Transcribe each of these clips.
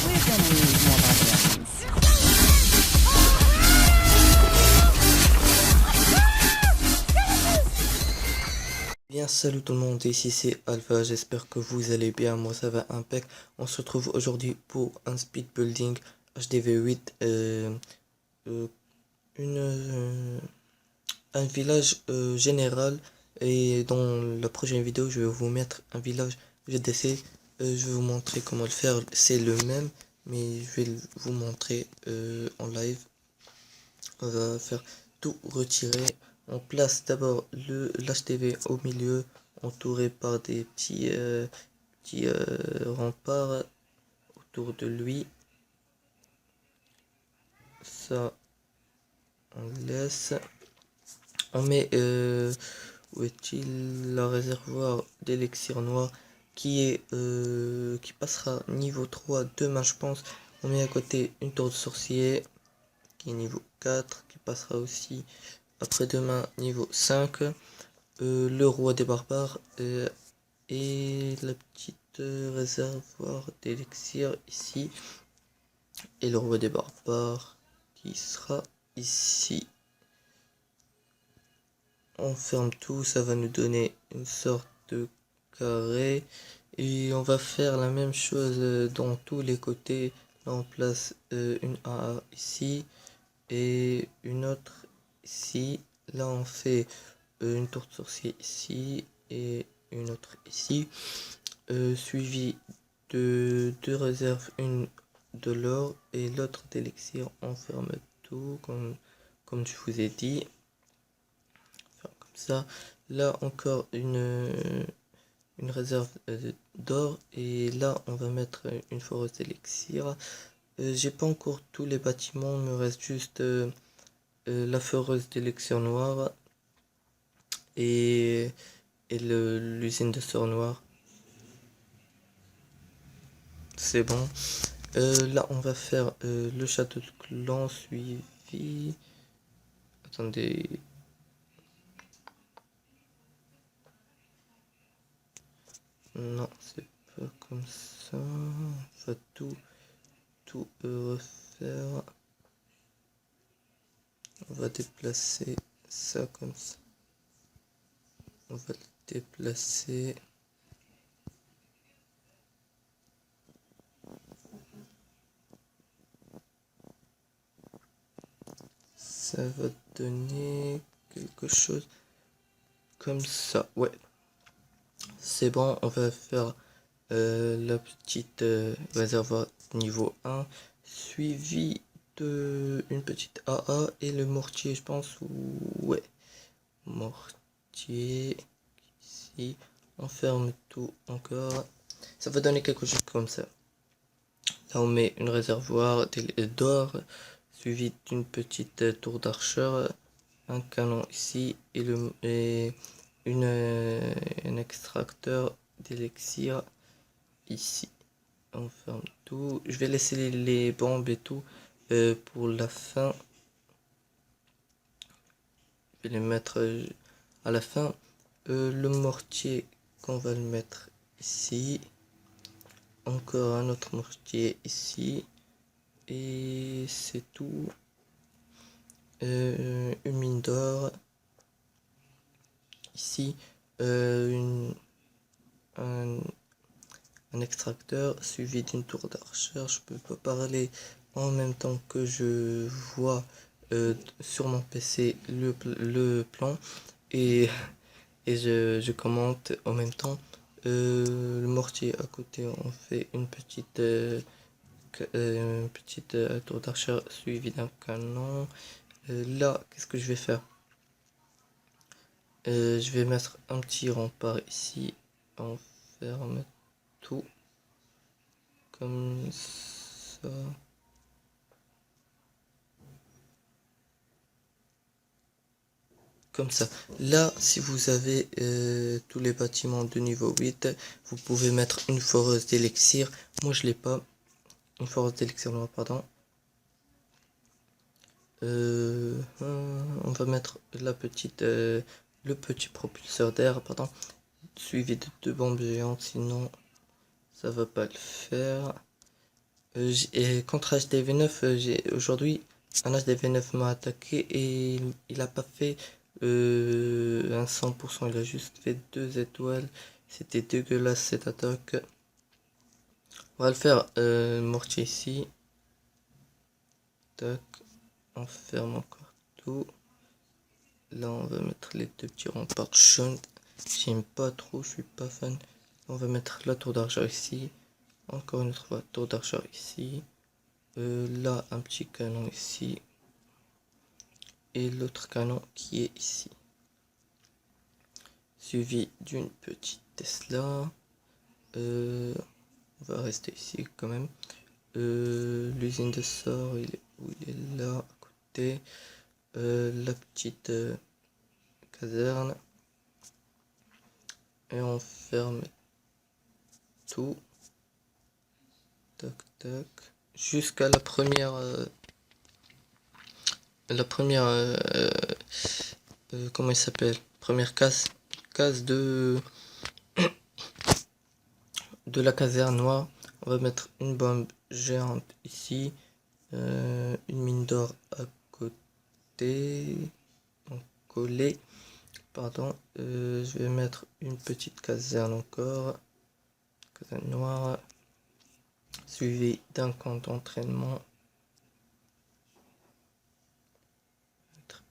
We're gonna need more barbarians. Bien, salut tout le monde, ici c'est Alpha, j'espère que vous allez bien, moi ça va impec. On se retrouve aujourd'hui pour un speed building HDV8, euh, un village général. Et dans la prochaine vidéo je vais vous mettre un village GDC. Je vais vous montrer comment le faire, c'est le même mais je vais vous montrer en live. On va faire tout retirer. On place d'abord l'HTV au milieu, entouré par des petits remparts autour de lui. Ça, on laisse. On met, où est-il, la réservoir d'élixir noir qui passera niveau 3 demain, je pense. On met à côté une tour de sorcier qui est niveau 4, qui passera aussi après-demain niveau 5. Le roi des barbares et la petite réservoir d'élixir ici. Et le roi des barbares qui sera ici. On ferme tout, ça va nous donner une sorte de carré. Et on va faire la même chose dans tous les côtés. Là on place une AA ici et une autre ici. Là on fait une tour de sorcier ici et une autre ici, suivi de deux réserves, une de l'or et l'autre d'élixir. On ferme tout comme je vous ai dit, comme ça. Là encore une réserve d'or et là on va mettre une foreuse d'élixir. J'ai pas encore tous les bâtiments, il me reste juste la foreuse d'élixir noir et l'usine de sort noir. C'est bon. Là on va faire le château de clan suivi. Attendez. Non, c'est pas comme ça. On va tout refaire. On va déplacer ça comme ça. On va le déplacer. Ça va donner quelque chose comme ça. Ouais. C'est bon, on va faire la petite réservoir niveau 1 suivi de une petite AA et le mortier, je pense. Ouais, mortier ici. On ferme tout encore. Ça va donner quelque chose comme ça. Là on met une réservoir d'or suivi d'une petite tour d'archeur, un canon ici et un extracteur d'élixir ici. On ferme tout. Je vais laisser les bombes et tout pour la fin. Je vais les mettre à la fin. Le mortier qu'on va le mettre ici. Encore un autre mortier ici. Et c'est tout. Une mine d'or ici. Un extracteur suivi d'une tour d'archeur. Je peux pas parler en même temps que je vois sur mon PC le plan et je commente en même temps. Le mortier à côté, on fait une petite tour d'archeur suivi d'un canon. Là, qu'est-ce que je vais faire? Je vais mettre un petit rempart ici. On ferme tout comme ça. Comme ça. Là, si vous avez tous les bâtiments de niveau 8, vous pouvez mettre une foreuse d'élixir. Moi, je l'ai pas. Une foreuse d'élixir noir, pardon. On va mettre la petite, le petit propulseur d'air, pardon, suivi de deux bombes géantes, sinon ça va pas le faire. Et contre HDV9, aujourd'hui, un HDV9 m'a attaqué et il a pas fait un 100%, il a juste fait 2 étoiles. C'était dégueulasse cette attaque. On va le faire mortier ici. Tac, on ferme encore tout. Là, on va mettre les deux petits ronds par shunt. J'aime pas trop, je suis pas fan. On va mettre la tour d'argent ici. Encore une autre fois, tour d'argent ici. Là, un petit canon ici. Et l'autre canon qui est ici. Suivi d'une petite Tesla. On va rester ici quand même. L'usine de sort, il est où? Il est là, à côté. La petite caserne. Et on ferme tout. Tac, tac. Jusqu'à la première... comment il s'appelle? Première case de la caserne noire. On va mettre une bombe géante ici. Une mine d'or à côté. Donc, collé. Pardon. Je vais mettre une petite caserne encore. Caserne noire. Suivi d'un camp d'entraînement.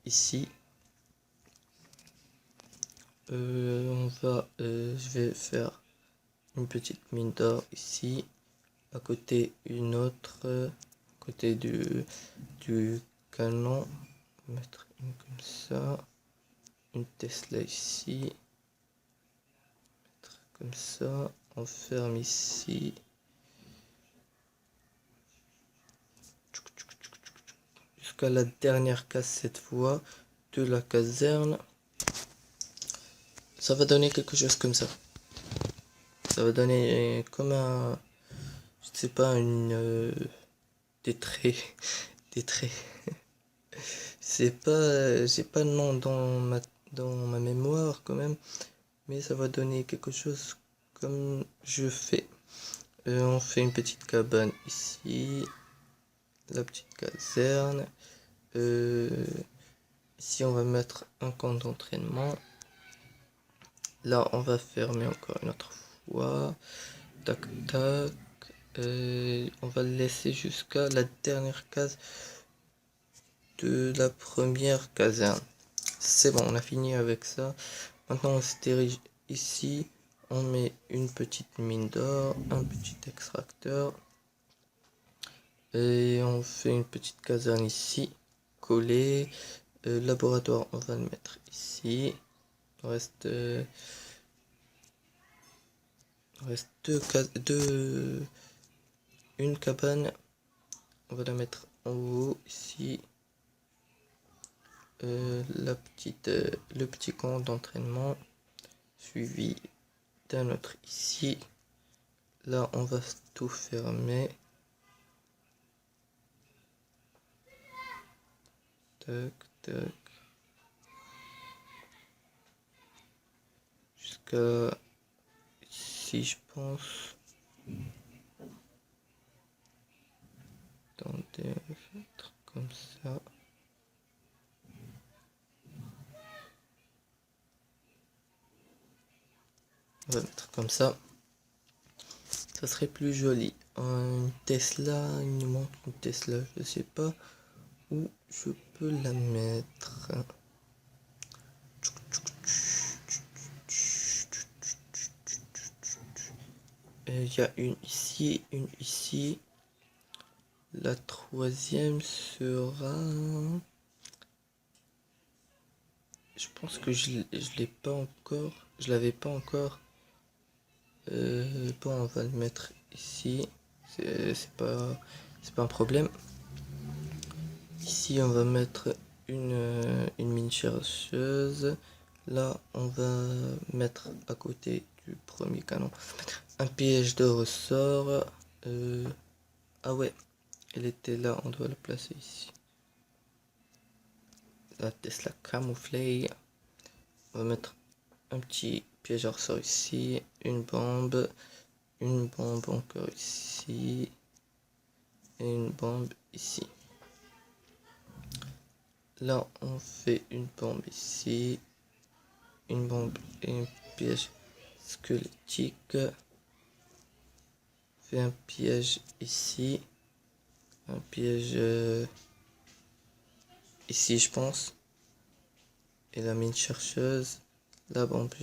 Ici. Je vais faire une petite mine d'or ici, à côté une autre, à côté du canon, mettre une comme ça, une Tesla ici, mettre comme ça, on ferme ici, jusqu'à la dernière case cette fois de la caserne. Ça va donner quelque chose comme ça. Ça va donner comme un, je sais pas, des traits, des traits. J'ai pas le nom dans ma mémoire quand même, mais ça va donner quelque chose comme je fais. On fait une petite cabane ici, la petite caserne. Ici on va mettre un camp d'entraînement. Là on va fermer encore une autre fois. Tac tac. On va le laisser jusqu'à la dernière case de la première caserne. C'est bon, on a fini avec ça. Maintenant on se dirige ici. On met une petite mine d'or, un petit extracteur. Et on fait une petite caserne ici, collée. Laboratoire, on va le mettre ici. Il reste une cabane. On va la mettre en haut ici. Le petit camp d'entraînement suivi d'un autre ici. Là on va tout fermer. Tac tac, jusqu'à ici je pense. Attendez, on va faire comme ça. On va mettre comme ça. Ça serait plus joli. Une Tesla, il nous manque une Tesla, je sais pas où je peux la mettre. Il y a une ici, une ici. La troisième sera... Je pense que je l'ai pas encore. Je l'avais pas encore. Bon, on va le mettre ici. C'est pas un problème. Ici, on va mettre une mine chercheuse. Là, on va mettre à côté du premier canon un piège de ressort. Ah ouais, elle était là, on doit le placer ici. La Tesla camouflée. On va mettre un petit piège à ressort ici, une bombe encore ici. et une bombe ici. Là, on fait une bombe ici, une bombe et un piège squelettique. Fait un piège ici, un piège ici, je pense. Et la mine chercheuse, la bombe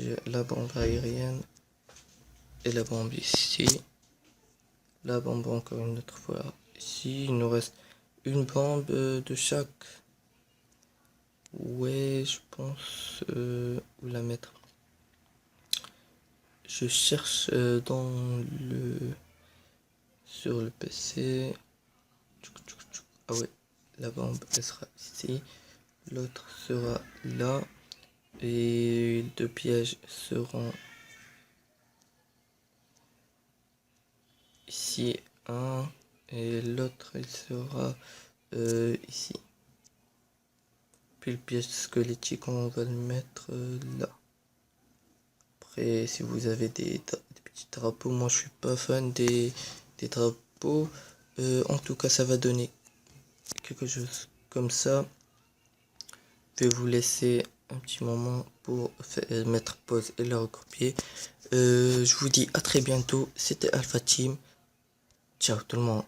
aérienne et la bombe ici. La bombe encore une autre fois ici. Il nous reste une bombe de chaque. Ouais, je pense où la mettre. Je cherche sur le PC. Ah ouais, la bombe elle sera ici. L'autre sera là. Et deux pièges seront ici un. Et l'autre il sera ici. Puis le piège squelettique on va le mettre là. Après si vous avez des petits drapeaux, moi je suis pas fan des drapeaux. En tout cas ça va donner quelque chose comme ça. Je vais vous laisser un petit moment pour mettre pause et la recopier. Je vous dis à très bientôt. C'était Alpha Team. Ciao tout le monde.